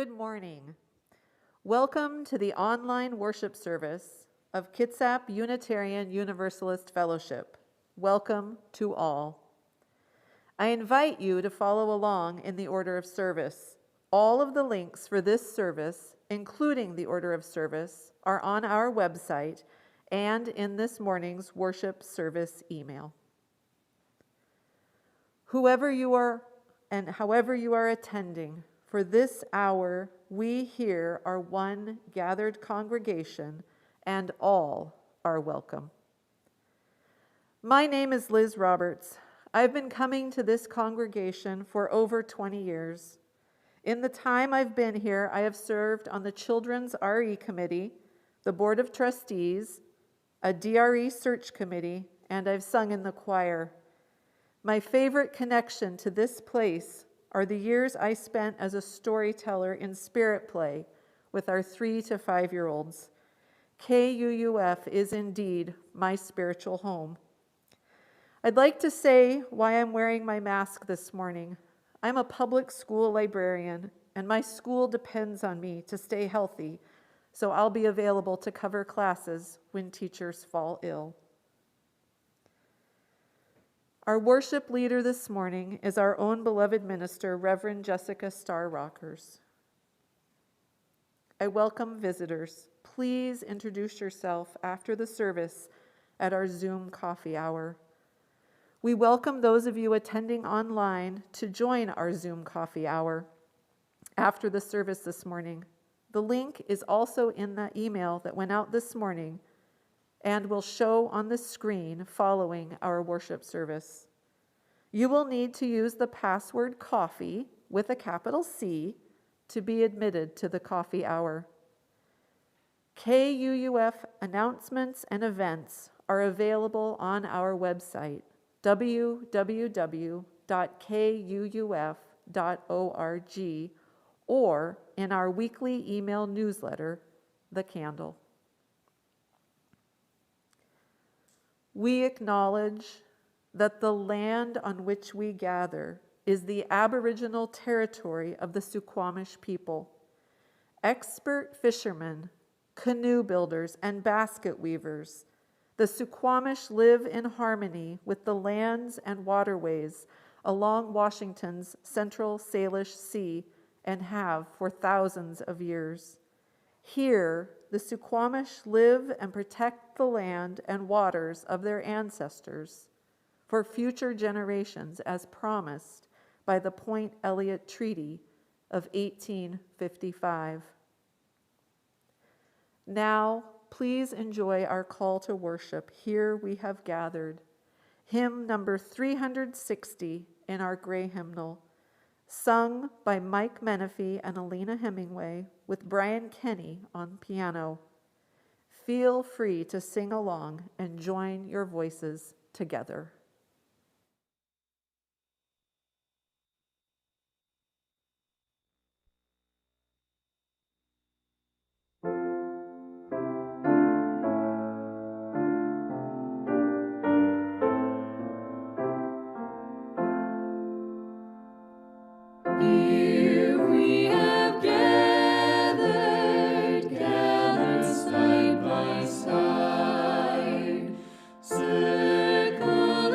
Good morning. Welcome to the online worship service of Kitsap Unitarian Universalist Fellowship. Welcome to all. I invite you to follow along in the order of service. All of the links for this service, including the order of service, are on our website and in this morning's worship service email. Whoever you are and however you are attending, for this hour we here are one gathered congregation, and all are welcome. My name is Liz Roberts. I've been coming to this congregation for over 20 years. In the time I've been here, I have served on the Children's RE Committee, the Board of Trustees, a DRE search committee, and I've sung in the choir. My favorite connection to this place are the years I spent as a storyteller in spirit play with our 3 to 5-year-olds. KUUF is indeed my spiritual home. I'd like to say why I'm wearing my mask this morning. I'm a public school librarian, and my school depends on me to stay healthy, so I'll be available to cover classes when teachers fall ill. Our worship leader this morning is our own beloved minister, Reverend Jessica Starr-Rockers. I welcome visitors. Please introduce yourself after the service at our Zoom coffee hour. We welcome those of you attending online to join our Zoom coffee hour after the service this morning. The link is also in that email that went out this morning and will show on the screen following our worship service. You will need to use the password coffee with a capital C to be admitted to the coffee hour. KUUF announcements and events are available on our website, www.kuuf.org, or in our weekly email newsletter, The Candle. We acknowledge that the land on which we gather is the Aboriginal territory of the Suquamish people. Expert fishermen, canoe builders, and basket weavers, the Suquamish live in harmony with the lands and waterways along Washington's Central Salish Sea and have for thousands of years. Here, the Suquamish live and protect the land and waters of their ancestors for future generations as promised by the Point Elliott Treaty of 1855. Now, please enjoy our call to worship, Here We Have Gathered, hymn number 360 in our gray hymnal, sung by Mike Menifee and Alina Hemingway with Brian Kenny on piano. Feel free to sing along and join your voices together. Side by side, circle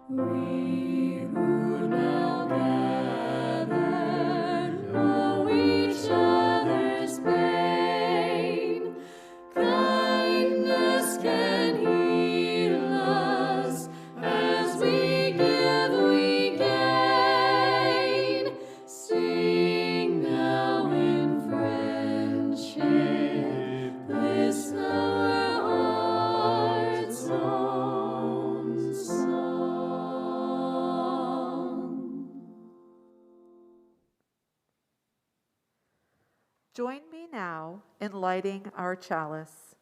We who now gather know each other's pain. Kindness can heal us. As we give, we gain. Sing now in friendship this our heart's own song. Join me now in lighting our chalice.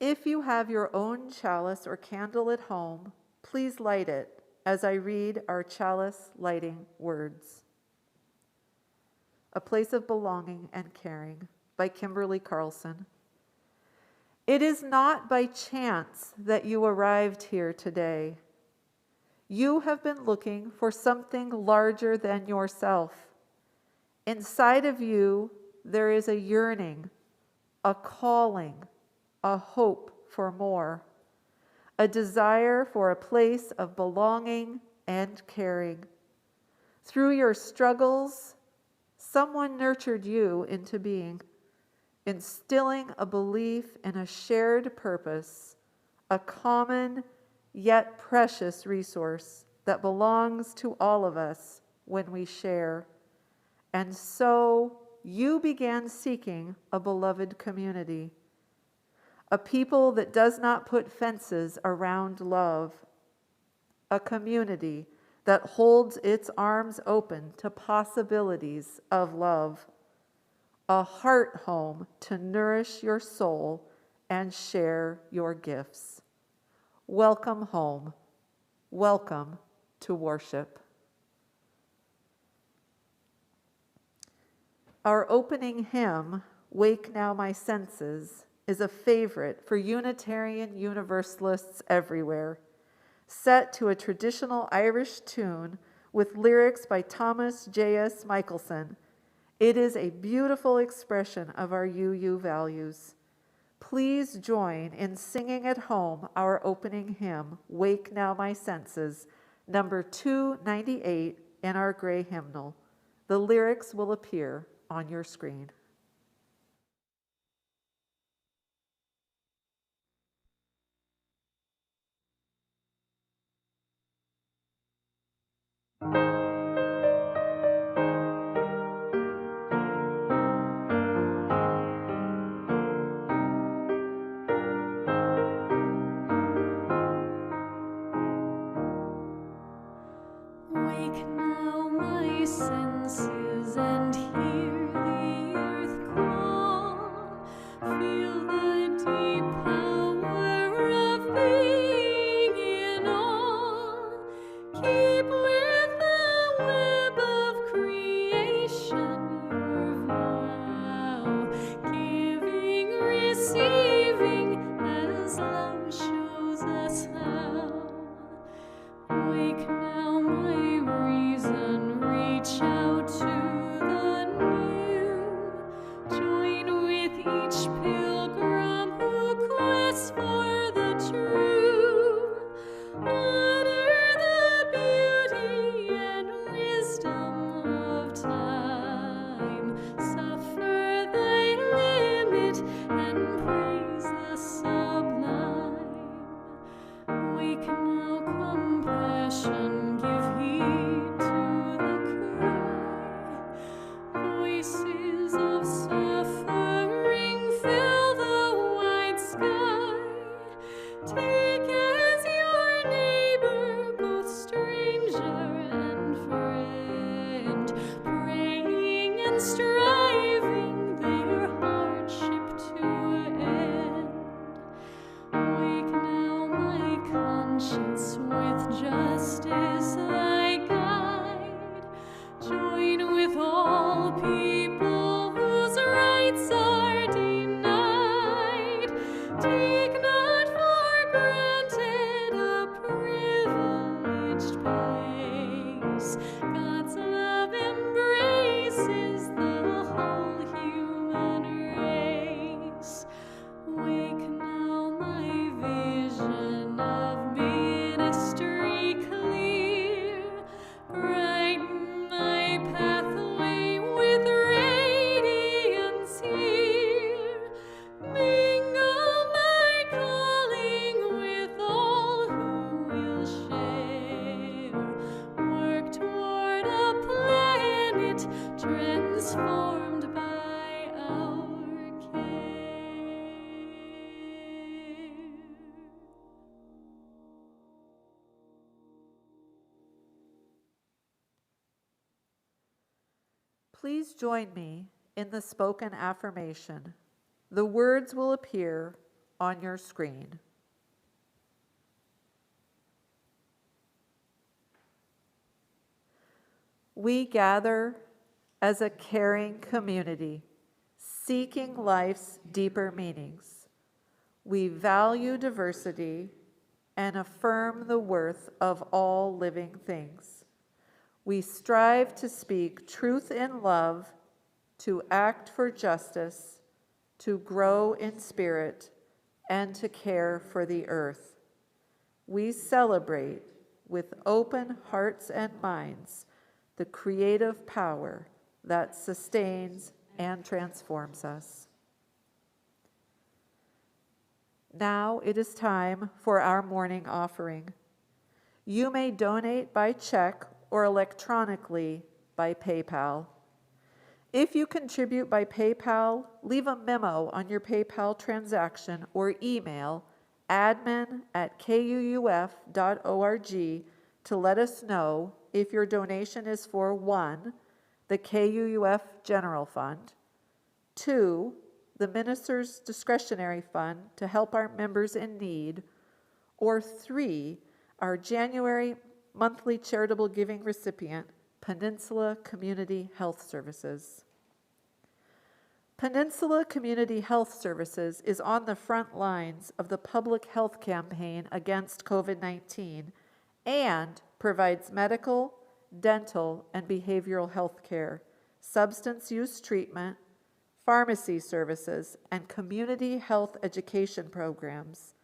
If you have your own chalice or candle at home, please light it as I read our chalice lighting words. A Place of Belonging and Caring by Kimberly Carlson. It is not by chance that you arrived here today. You have been looking for something larger than yourself. Inside of you, there is a yearning, a calling, a hope for more, a desire for a place of belonging and caring. Through your struggles, someone nurtured you into being, instilling a belief in a shared purpose, a common yet precious resource that belongs to all of us when we share. And so you began seeking a beloved community, a people that does not put fences around love, a community that holds its arms open to possibilities of love, a heart home to nourish your soul and share your gifts. Welcome home. Welcome to worship. Our opening hymn, Wake Now My Senses, is a favorite for Unitarian Universalists everywhere, set to a traditional Irish tune with lyrics by Thomas J.S. Michelson. It is a beautiful expression of our UU values. Please join in singing at home our opening hymn, Wake Now My Senses, number 298 in our gray hymnal. The lyrics will appear on your screen. Wake now my senses and hear the earth call. Feel the deep power of being in awe. Keep with the web of creation your vow, giving, receiving as love shows us how. Wake now my reason, reach out to the new. Join with each pilgrim who quests for the true. Honor the beauty and wisdom of time. Suffer thy limit and praise the sublime. Wake now compassion, give heed to the cry. Voices of suffering fill the wide sky. Take as your neighbor both stranger and friend, praying and striving their hardship to end. Wake now my conscience with justice thy guide. Join with all people whose rights are denied. Take not for granted a privileged place. God's love embraces the whole human race. Wake now my vision of ministry clear. Please join me in the spoken affirmation. The words will appear on your screen. We gather as a caring community, seeking life's deeper meanings. We value diversity and affirm the worth of all living things. We strive to speak truth in love, to act for justice, to grow in spirit, and to care for the earth. We celebrate with open hearts and minds the creative power that sustains and transforms us. Now it is time for our morning offering. You may donate by check or electronically by PayPal. If you contribute by PayPal, leave a memo on your PayPal transaction or email admin@kuuf.org to let us know if your donation is for 1, the KUUF General Fund, 2, the Minister's Discretionary Fund to help our members in need, or 3, our January monthly charitable giving recipient, Peninsula Community Health Services. Peninsula Community Health Services is on the front lines of the public health campaign against COVID-19 and provides medical, dental, and behavioral health care, substance use treatment, pharmacy services, and community health education programs,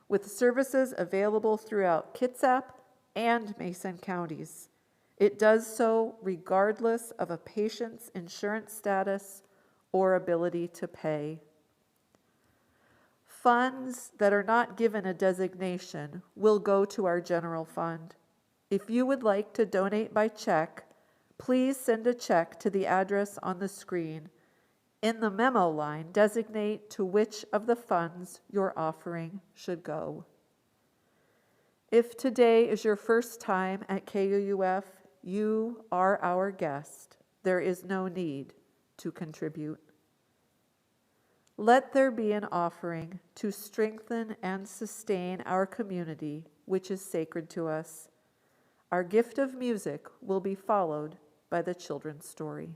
with services available throughout Kitsap and Mason counties. It does so regardless of a patient's insurance status or ability to pay. Funds that are not given a designation will go to our general fund. If you would like to donate by check, please send a check to the address on the screen. In the memo line, designate to which of the funds your offering should go. If today is your first time at KUUF, you are our guest. There is no need to contribute. Let there be an offering to strengthen and sustain our community, which is sacred to us. Our gift of music will be followed by the children's story.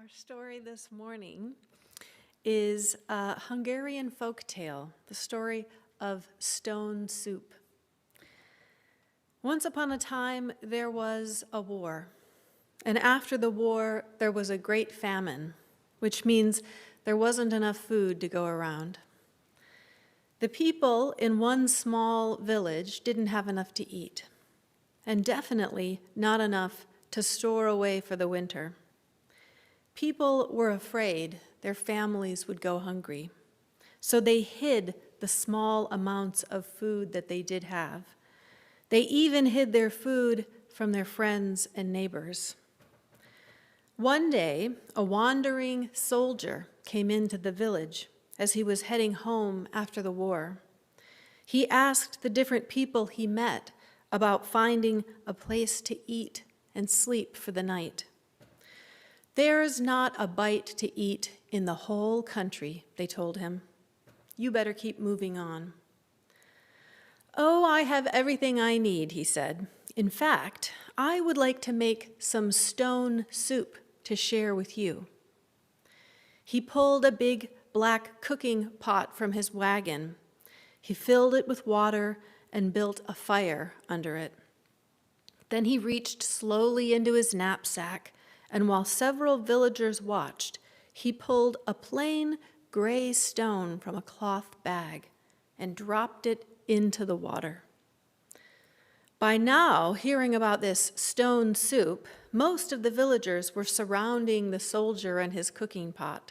Our story this morning is a Hungarian folk tale, the story of stone soup. Once upon a time, there was a war. And after the war, there was a great famine, which means there wasn't enough food to go around. The people in one small village didn't have enough to eat, and definitely not enough to store away for the winter. People were afraid their families would go hungry, so they hid the small amounts of food that they did have. They even hid their food from their friends and neighbors. One day, a wandering soldier came into the village as he was heading home after the war. He asked the different people he met about finding a place to eat and sleep for the night. "There's not a bite to eat in the whole country," they told him. "You better keep moving on." "Oh, I have everything I need," he said. "In fact, I would like to make some stone soup to share with you." He pulled a big black cooking pot from his wagon. He filled it with water and built a fire under it. Then he reached slowly into his knapsack, and while several villagers watched, he pulled a plain gray stone from a cloth bag and dropped it into the water. By now, hearing about this stone soup, most of the villagers were surrounding the soldier and his cooking pot.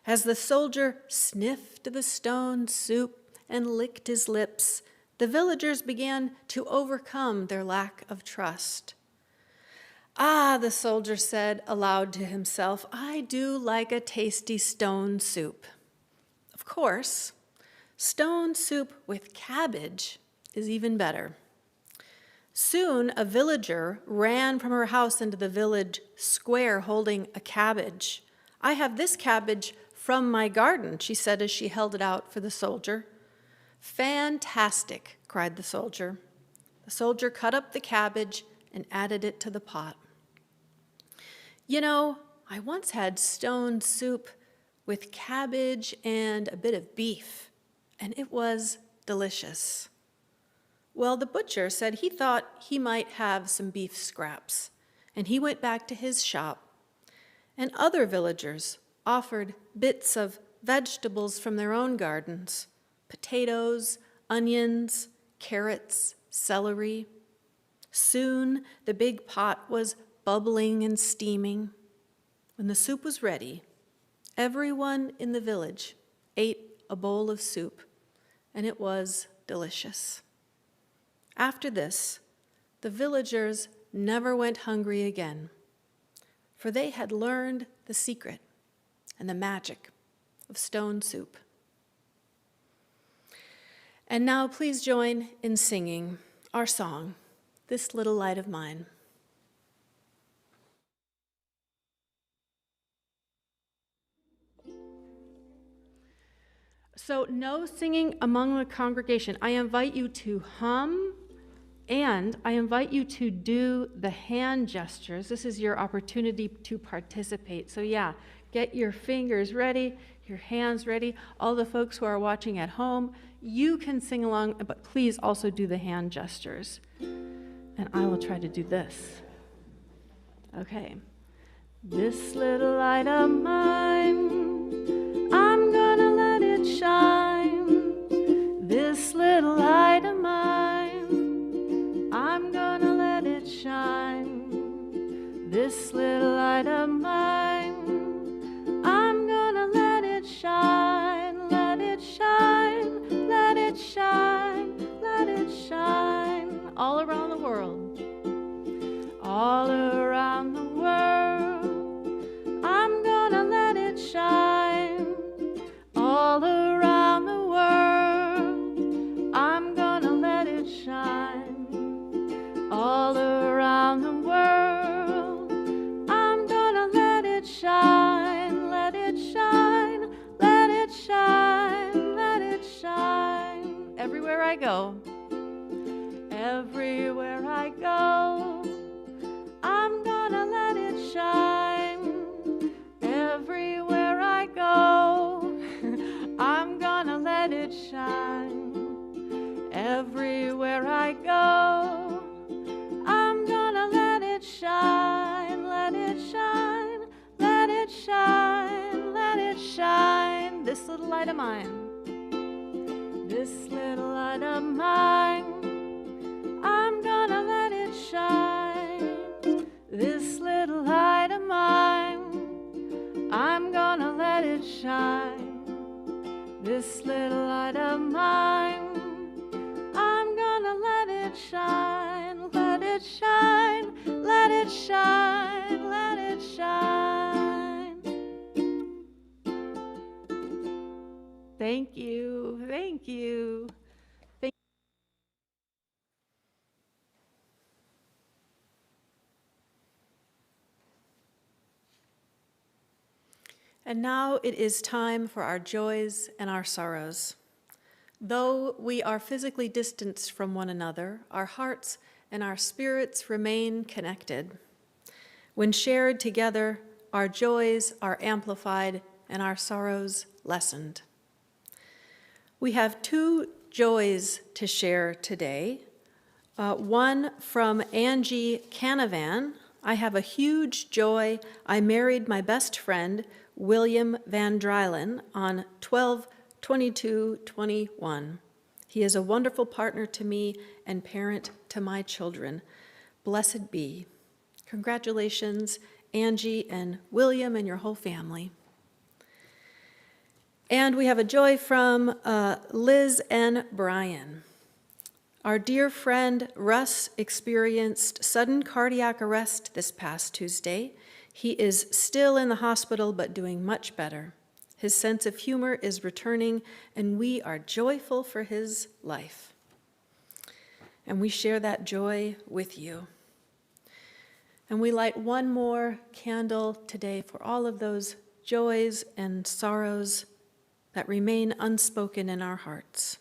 As the soldier sniffed the stone soup and licked his lips, the villagers began to overcome their lack of trust. "Ah," the soldier said aloud to himself, "I do like a tasty stone soup." Of course, stone soup with cabbage is even better. Soon, a villager ran from her house into the village square holding a cabbage. "I have this cabbage from my garden," she said as she held it out for the soldier. "Fantastic," cried the soldier. The soldier cut up the cabbage and added it to the pot. "You know, I once had stone soup with cabbage and a bit of beef, and it was delicious." Well, the butcher said he thought he might have some beef scraps, and he went back to his shop. And other villagers offered bits of vegetables from their own gardens: potatoes, onions, carrots, celery. Soon the big pot was bubbling and steaming. When the soup was ready, everyone in the village ate a bowl of soup, and it was delicious. After this, the villagers never went hungry again, for they had learned the secret and the magic of stone soup. And now please join in singing our song, "This Little Light of Mine." So no singing among the congregation. I invite you to hum, and I invite you to do the hand gestures. This is your opportunity to participate. So yeah, get your fingers ready, your hands ready. All the folks who are watching at home, you can sing along, but please also do the hand gestures. And I will try to do this. Okay. This little light of mine, I'm gonna let it shine. This little light of mine, I'm gonna let it shine. This little light of mine, I'm gonna let it shine. Let it shine, let it shine, let it shine. All around the world. All around the world, I'm gonna let it shine. All around the world, I'm gonna let it shine. All around the world, I'm gonna let it shine. Let it shine, let it shine, let it shine. Everywhere I go, everywhere I go, I'm gonna let it shine. light of mine. This little light of mine, I'm gonna let it shine. This little light of mine, I'm gonna let it shine. This little light of mine, I'm gonna let it shine. Let it shine, let it shine, let it shine. Thank you, thank you. And now it is time for our joys and our sorrows. Though we are physically distanced from one another, our hearts and our spirits remain connected. When shared together, our joys are amplified and our sorrows lessened. We have two joys to share today. One from Angie Canavan. I have a huge joy. I married my best friend, William Van Drylen, on 12/22/21. He is a wonderful partner to me and parent to my children. Blessed be. Congratulations, Angie and William and your whole family. And we have a joy from Liz and Brian. Our dear friend Russ experienced sudden cardiac arrest this past Tuesday. He is still in the hospital, but doing much better. His sense of humor is returning, and we are joyful for his life. And we share that joy with you. And we light one more candle today for all of those joys and sorrows that remain unspoken in our hearts.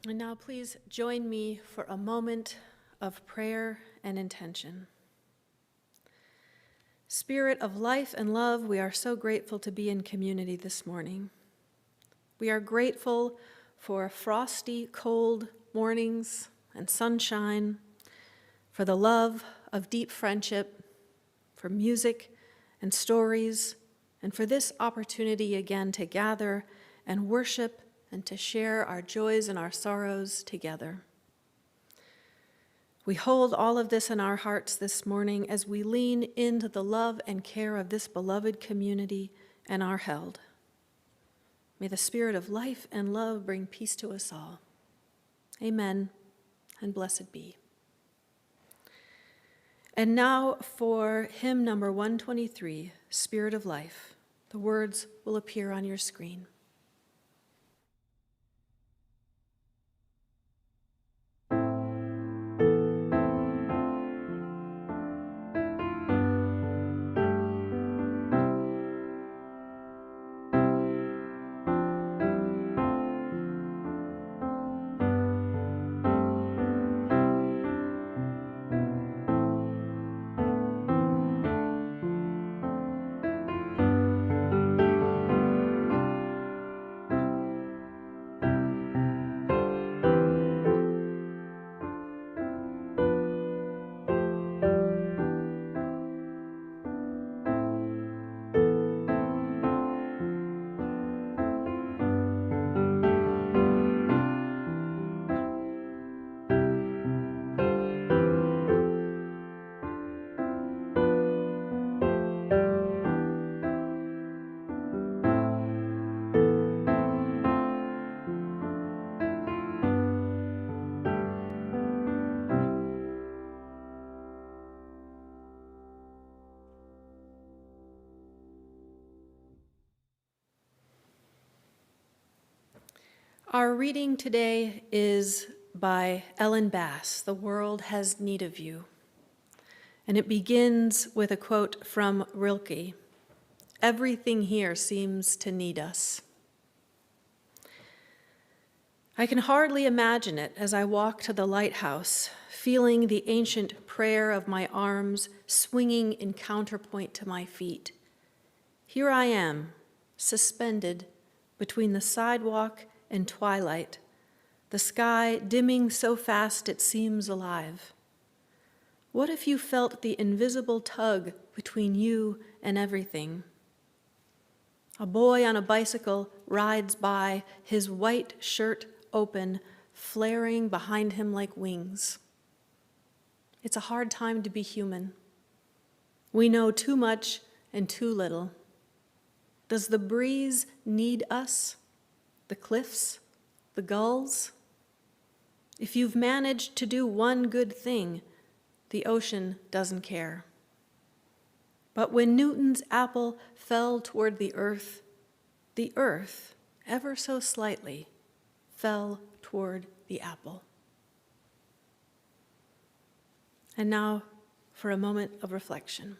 And now please join me for a moment of prayer and intention. Spirit of life and love, we are so grateful to be in community this morning. We are grateful for frosty, cold mornings and sunshine, for the love of deep friendship, for music and stories, and for this opportunity again to gather and worship and to share our joys and our sorrows together. We hold all of this in our hearts this morning as we lean into the love and care of this beloved community and are held. May the Spirit of life and love bring peace to us all. Amen, and blessed be. And now for hymn number 123, Spirit of Life. The words will appear on your screen. Our reading today is by Ellen Bass, "The World Has Need of You." And it begins with a quote from Rilke, "Everything here seems to need us." I can hardly imagine it as I walk to the lighthouse, feeling the ancient prayer of my arms swinging in counterpoint to my feet. Here I am, suspended between the sidewalk and twilight, the sky dimming so fast it seems alive. What if you felt the invisible tug between you and everything? A boy on a bicycle rides by, his white shirt open, flaring behind him like wings. It's a hard time to be human. We know too much and too little. Does the breeze need us? The cliffs? The gulls? If you've managed to do one good thing, the ocean doesn't care. But when Newton's apple fell toward the earth, ever so slightly, fell toward the apple. And now for a moment of reflection.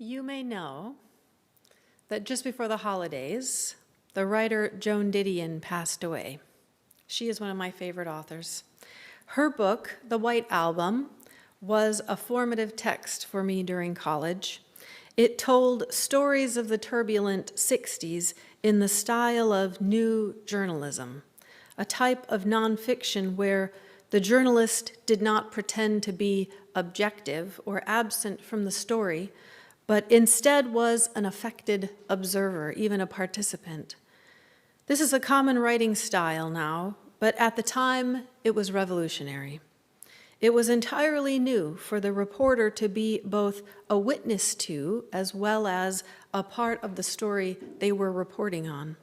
You may know that just before the holidays, the writer Joan Didion passed away. She is one of my favorite authors. Her book, The White Album, was a formative text for me during college. It told stories of the turbulent 60s in the style of new journalism, a type of nonfiction where the journalist did not pretend to be objective or absent from the story, but instead was an affected observer, even a participant. This is a common writing style now, but at the time it was revolutionary. It was entirely new for the reporter to be both a witness to as well as a part of the story they were reporting on,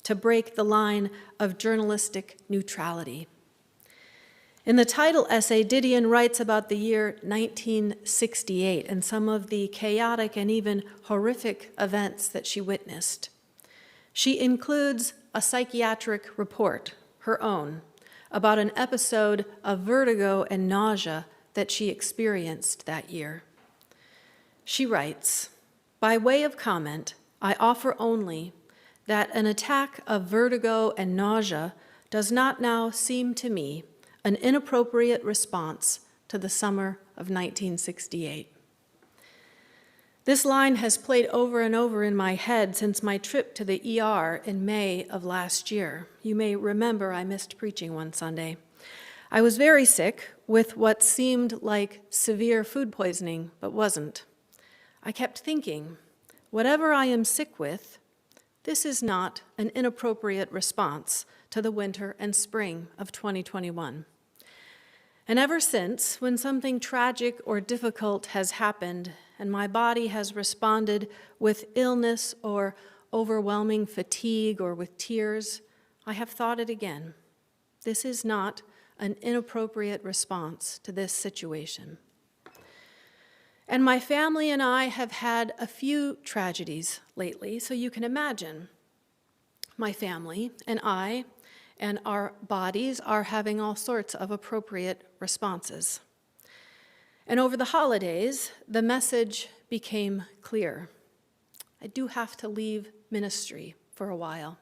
to break the line of journalistic neutrality. In the title essay, Didion writes about the year 1968 and some of the chaotic and even horrific events that she witnessed. She includes a psychiatric report, her own, about an episode of vertigo and nausea that she experienced that year. She writes, "By way of comment, I offer only that an attack of vertigo and nausea does not now seem to me an inappropriate response to the summer of 1968. This line has played over and over in my head since my trip to the ER in May of last year. You may remember I missed preaching one Sunday. I was very sick with what seemed like severe food poisoning, but wasn't. I kept thinking, whatever I am sick with, this is not an inappropriate response to the winter and spring of 2021. And ever since, when something tragic or difficult has happened and my body has responded with illness or overwhelming fatigue or with tears, I have thought it again. This is not an inappropriate response to this situation. And my family and I have had a few tragedies lately, so you can imagine my family and I and our bodies are having all sorts of appropriate responses. And over the holidays, the message became clear. I do have to leave ministry for a while.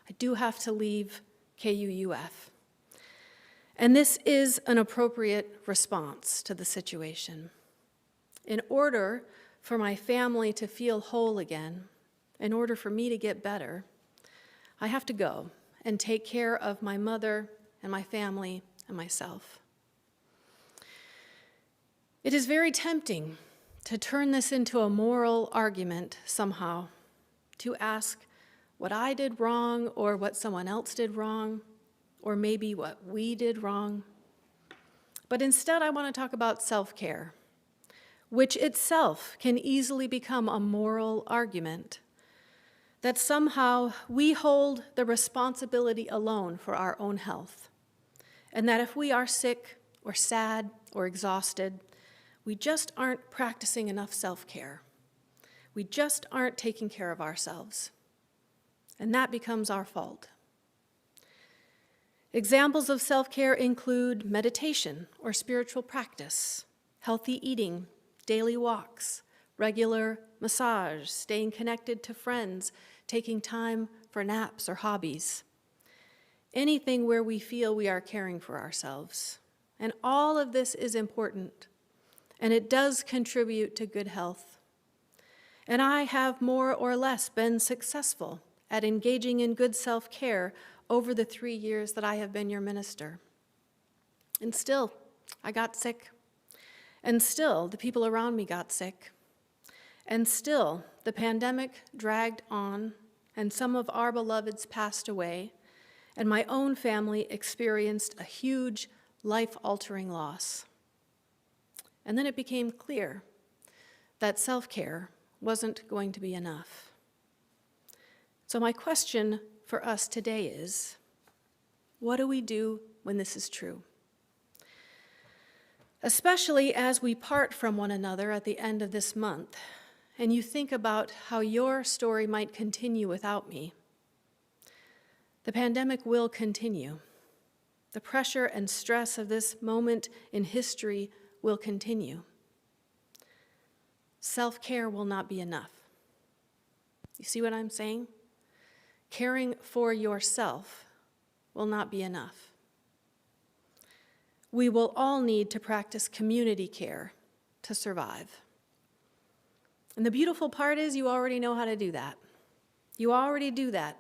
I do have to leave KUUF. And this is an appropriate response to the situation. In order for my family to feel whole again, in order for me to get better, I have to go and take care of my mother and my family and myself. It is very tempting to turn this into a moral argument somehow, to ask what I did wrong or what someone else did wrong, or maybe what we did wrong. But instead, I want to talk about self-care, which itself can easily become a moral argument, that somehow we hold the responsibility alone for our own health, and that if we are sick or sad or exhausted, we just aren't practicing enough self-care. We just aren't taking care of ourselves, and that becomes our fault. Examples of self-care include meditation or spiritual practice, healthy eating, daily walks, regular massage, staying connected to friends, taking time for naps or hobbies. Anything where we feel we are caring for ourselves. And all of this is important, and it does contribute to good health. And I have more or less been successful at engaging in good self-care over the 3 years that I have been your minister. And still, I got sick. And still, the people around me got sick. And still, the pandemic dragged on, and some of our beloveds passed away, and my own family experienced a huge, life-altering loss. And then it became clear that self-care wasn't going to be enough. So my question for us today is, what do we do when this is true? Especially as we part from one another at the end of this month, and you think about how your story might continue without me. The pandemic will continue. The pressure and stress of this moment in history will continue. Self-care will not be enough. You see what I'm saying? Caring for yourself will not be enough. We will all need to practice community care to survive. And the beautiful part is you already know how to do that. You already do that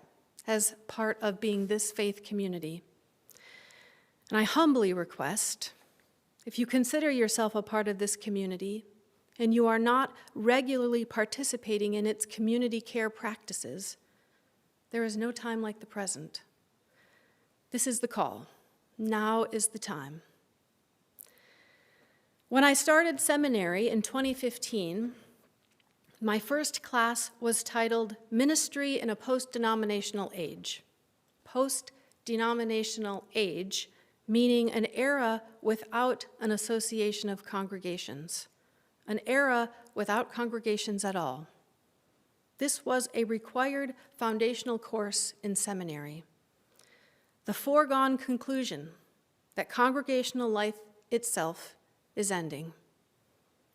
as part of being this faith community. And I humbly request, if you consider yourself a part of this community and you are not regularly participating in its community care practices, there is no time like the present. This is the call. Now is the time. When I started seminary in 2015, my first class was titled Ministry in a Post-Denominational Age. Post-denominational age, meaning an era without an association of congregations, an era without congregations at all. This was a required foundational course in seminary. The foregone conclusion that congregational life itself is ending.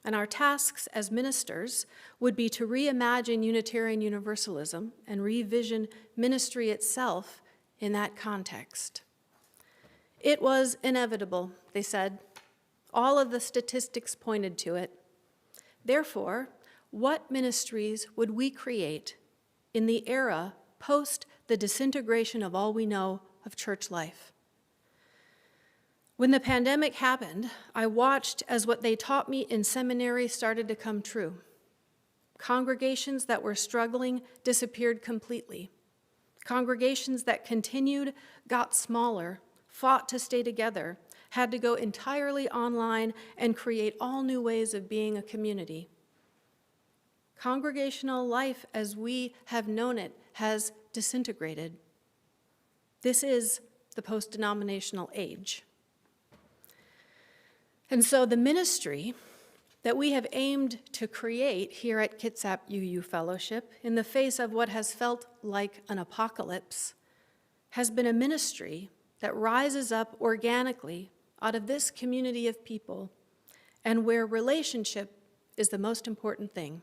And our tasks as ministers would be to reimagine Unitarian Universalism and revision ministry itself in that context. It was inevitable, they said. All of the statistics pointed to it. Therefore, what ministries would we create in the era post the disintegration of all we know of church life? When the pandemic happened, I watched as what they taught me in seminary started to come true. Congregations that were struggling disappeared completely. Congregations that continued got smaller, fought to stay together, had to go entirely online and create all new ways of being a community. Congregational life as we have known it has disintegrated. This is the post-denominational age. And so the ministry that we have aimed to create here at Kitsap UU Fellowship in the face of what has felt like an apocalypse has been a ministry that rises up organically out of this community of people and where relationship is the most important thing.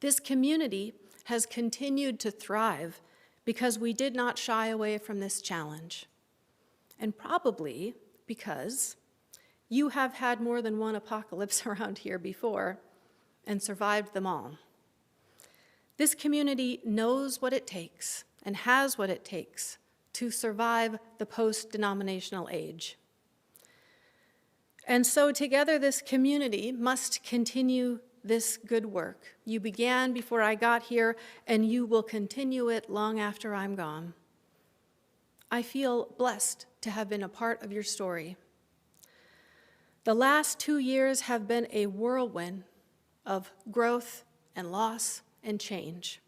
This community has continued to thrive because we did not shy away from this challenge, and probably because you have had more than one apocalypse around here before and survived them all. This community knows what it takes and has what it takes to survive the post-denominational age. And so together this community must continue this good work. You began before I got here, and you will continue it long after I'm gone. I feel blessed to have been a part of your story. The last 2 years have been a whirlwind of growth and loss and change.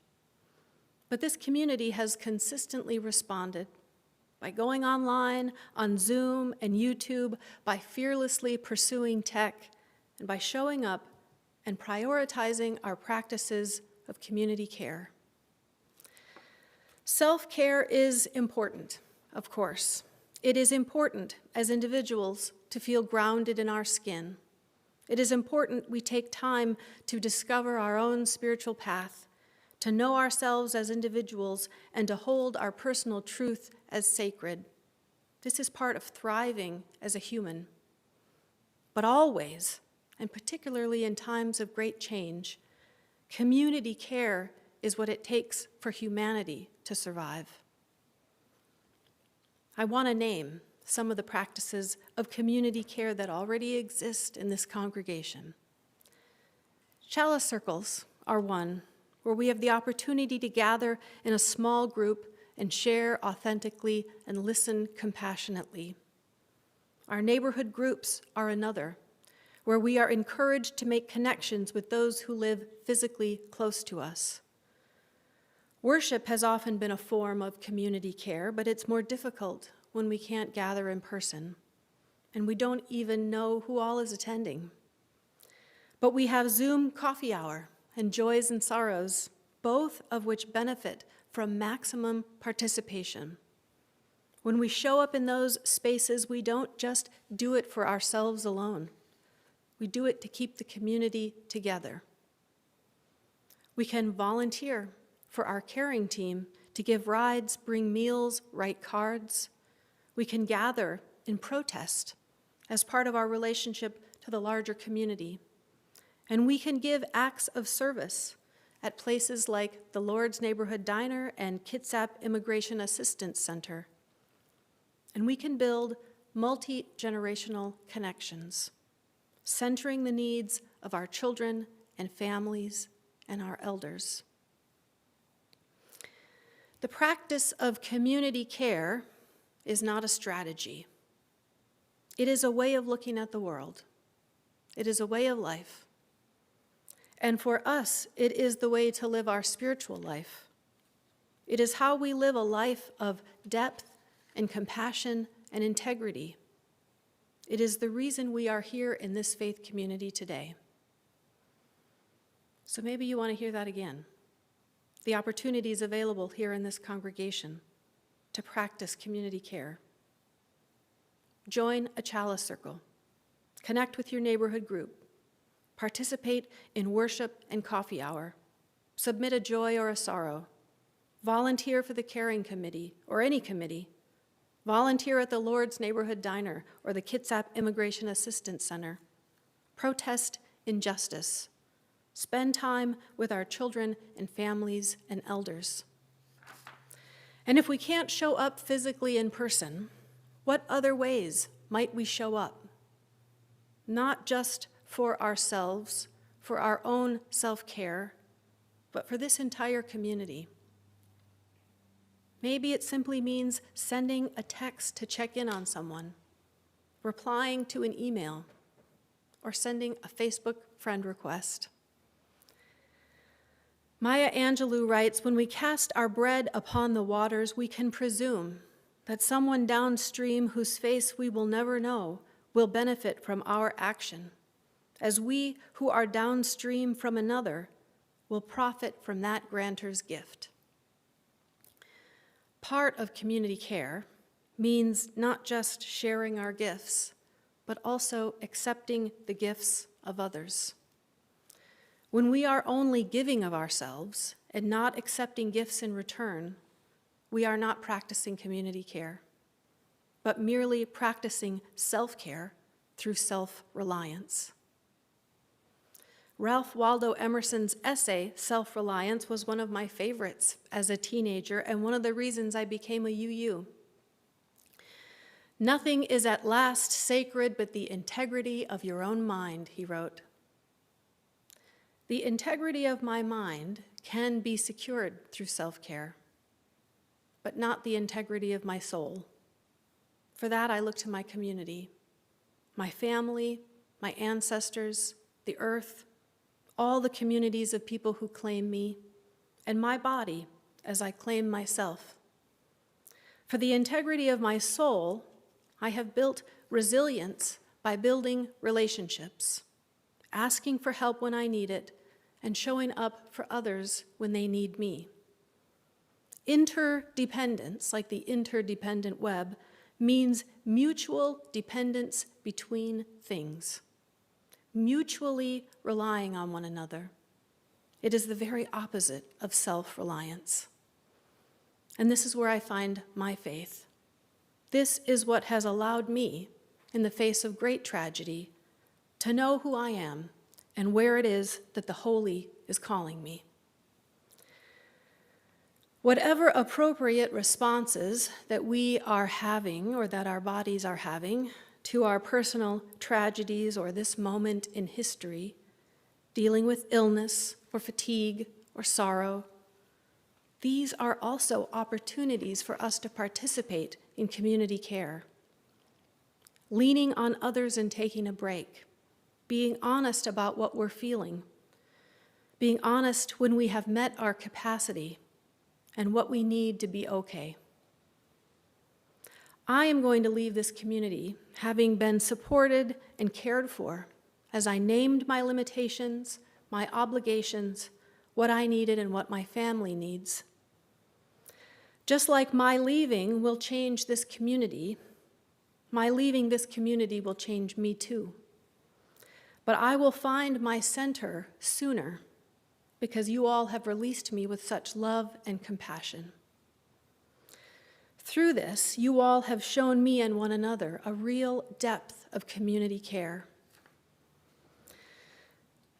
But this community has consistently responded by going online, on Zoom and YouTube, by fearlessly pursuing tech, and by showing up and prioritizing our practices of community care. Self-care is important, of course. It is important as individuals to feel grounded in our skin. It is important we take time to discover our own spiritual path, to know ourselves as individuals, and to hold our personal truth as sacred. This is part of thriving as a human. But always, and particularly in times of great change, community care is what it takes for humanity to survive. I want to name some of the practices of community care that already exist in this congregation. Chalice Circles are one, where we have the opportunity to gather in a small group and share authentically and listen compassionately. Our neighborhood groups are another, where we are encouraged to make connections with those who live physically close to us. Worship has often been a form of community care, but it's more difficult when we can't gather in person, and we don't even know who all is attending. But we have Zoom coffee hour and joys and sorrows, both of which benefit from maximum participation. When we show up in those spaces, we don't just do it for ourselves alone. We do it to keep the community together. We can volunteer for our caring team to give rides, bring meals, write cards. We can gather in protest as part of our relationship to the larger community. And we can give acts of service at places like the Lord's Neighborhood Diner and Kitsap Immigration Assistance Center. And we can build multi-generational connections, centering the needs of our children and families and our elders. The practice of community care is not a strategy. It is a way of looking at the world. It is a way of life. And for us, it is the way to live our spiritual life. It is how we live a life of depth and compassion and integrity. It is the reason we are here in this faith community today. So maybe you want to hear that again. The opportunities available here in this congregation to practice community care. Join a Chalice Circle. Connect with your neighborhood group. Participate in worship and coffee hour. Submit a joy or a sorrow. Volunteer for the caring committee or any committee. Volunteer at the Lord's Neighborhood Diner or the Kitsap Immigration Assistance Center. Protest injustice. Spend time with our children and families and elders. And if we can't show up physically in person, what other ways might we show up? Not just for ourselves, for our own self-care, but for this entire community. Maybe it simply means sending a text to check in on someone, replying to an email, or sending a Facebook friend request. Maya Angelou writes, "When we cast our bread upon the waters, we can presume that someone downstream whose face we will never know will benefit from our action, as we who are downstream from another will profit from that grantor's gift." Part of community care means not just sharing our gifts, but also accepting the gifts of others. When we are only giving of ourselves and not accepting gifts in return, we are not practicing community care, but merely practicing self-care through self-reliance. Ralph Waldo Emerson's essay, Self-Reliance, was one of my favorites as a teenager and one of the reasons I became a UU. "Nothing is at last sacred but the integrity of your own mind," he wrote. The integrity of my mind can be secured through self-care, but not the integrity of my soul. For that, I look to my community, my family, my ancestors, the earth, all the communities of people who claim me, and my body as I claim myself. For the integrity of my soul, I have built resilience by building relationships, asking for help when I need it, and showing up for others when they need me. Interdependence, like the interdependent web, means mutual dependence between things, mutually relying on one another. It is the very opposite of self-reliance. And this is where I find my faith. This is what has allowed me, in the face of great tragedy, to know who I am and where it is that the holy is calling me. Whatever appropriate responses that we are having or that our bodies are having to our personal tragedies or this moment in history, dealing with illness or fatigue or sorrow, these are also opportunities for us to participate in community care. Leaning on others and taking a break, being honest about what we're feeling, being honest when we have met our capacity and what we need to be okay. I am going to leave this community having been supported and cared for as I named my limitations, my obligations, what I needed and what my family needs. Just like my leaving will change this community, my leaving this community will change me too. But I will find my center sooner because you all have released me with such love and compassion. Through this, you all have shown me and one another a real depth of community care.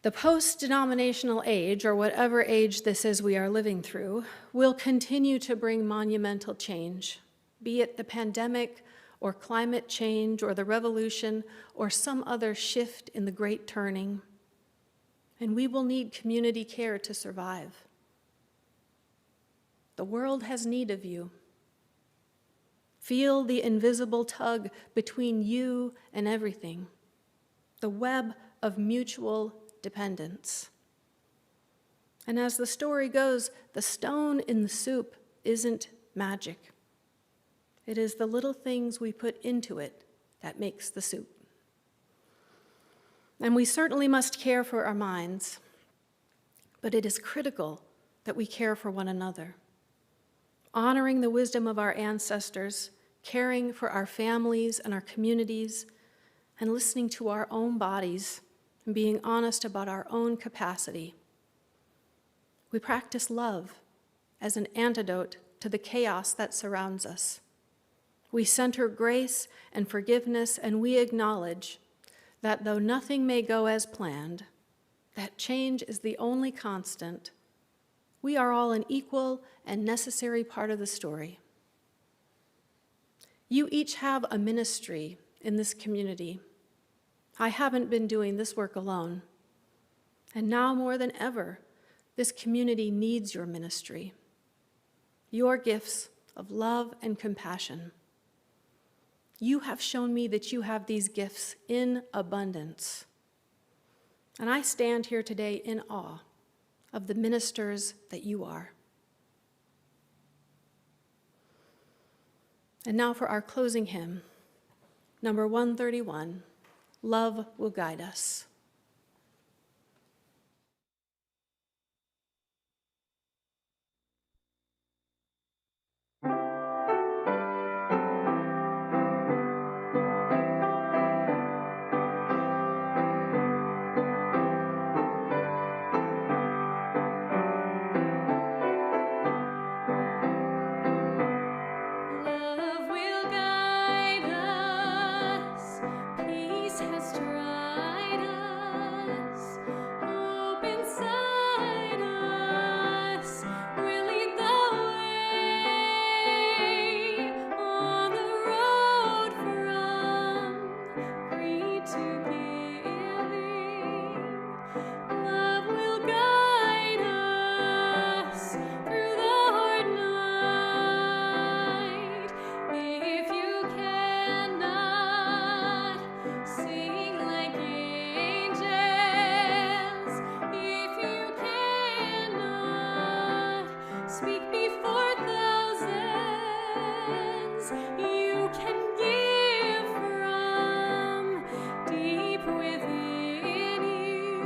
The post-denominational age, or whatever age this is we are living through, will continue to bring monumental change, be it the pandemic or climate change or the revolution or some other shift in the great turning. And we will need community care to survive. The world has need of you. Feel the invisible tug between you and everything, the web of mutual dependence. And as the story goes, the stone in the soup isn't magic. It is the little things we put into it that makes the soup. And we certainly must care for our minds, but it is critical that we care for one another, honoring the wisdom of our ancestors, caring for our families and our communities, and listening to our own bodies and being honest about our own capacity. We practice love as an antidote to the chaos that surrounds us. We center grace and forgiveness, and we acknowledge that though nothing may go as planned, that change is the only constant. We are all an equal and necessary part of the story. You each have a ministry in this community. I haven't been doing this work alone. And now more than ever, this community needs your ministry, your gifts of love and compassion. You have shown me that you have these gifts in abundance. And I stand here today in awe of the ministers that you are. And now for our closing hymn, number 131, Love Will Guide Us. Love will guide us, peace has tried us, hope inside us will lead the way on the road from greed to giving. Love will guide us through the hard night. If you cannot sing like angels, if you cannot speak before thousands, you can give from deep within you.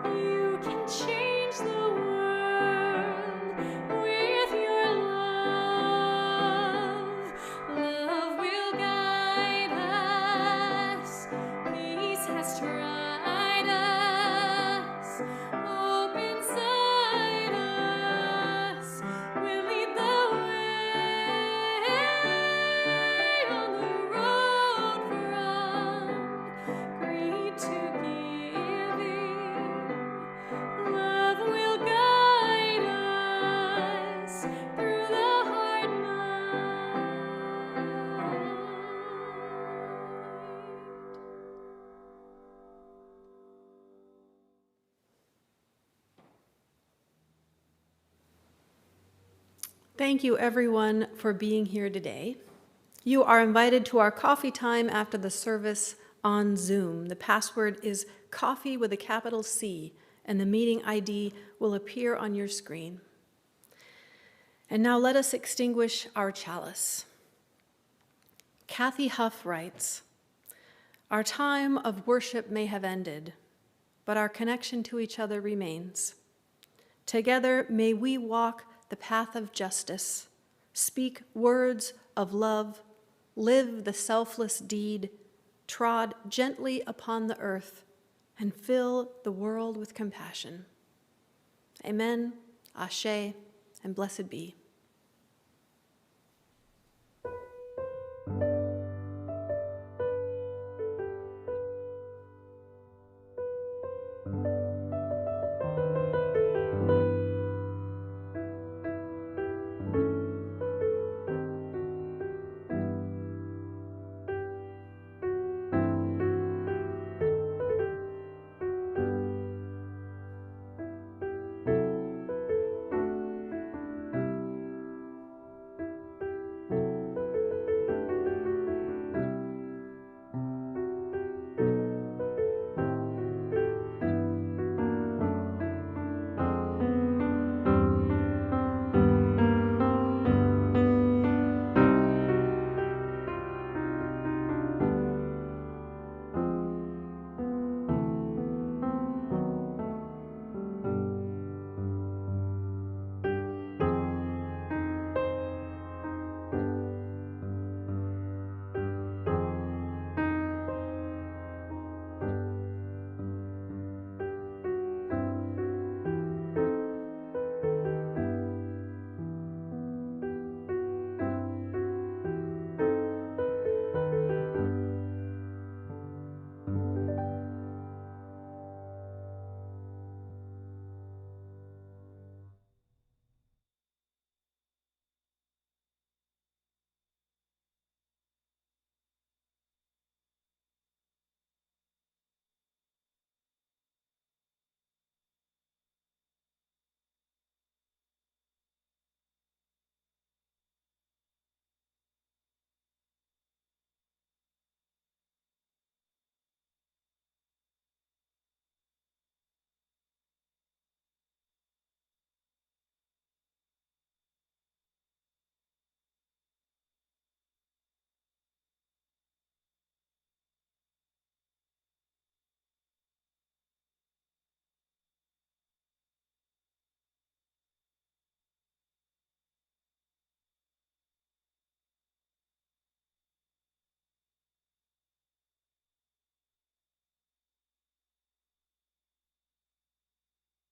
You can change the world with your love. Love will guide us. Peace has tried us. Hope inside us will lead the way on the road from greed to giving. Love will guide us through the hard night. Thank you, everyone, for being here today. You are invited to our coffee time after the service on Zoom. The password is coffee with a capital C, and the meeting ID will appear on your screen. And now let us extinguish our chalice. Kathy Huff writes, "Our time of worship may have ended, but our connection to each other remains. Together may we walk the path of justice, speak words of love, live the selfless deed, trod gently upon the earth, and fill the world with compassion. Amen, Ashe, and blessed be."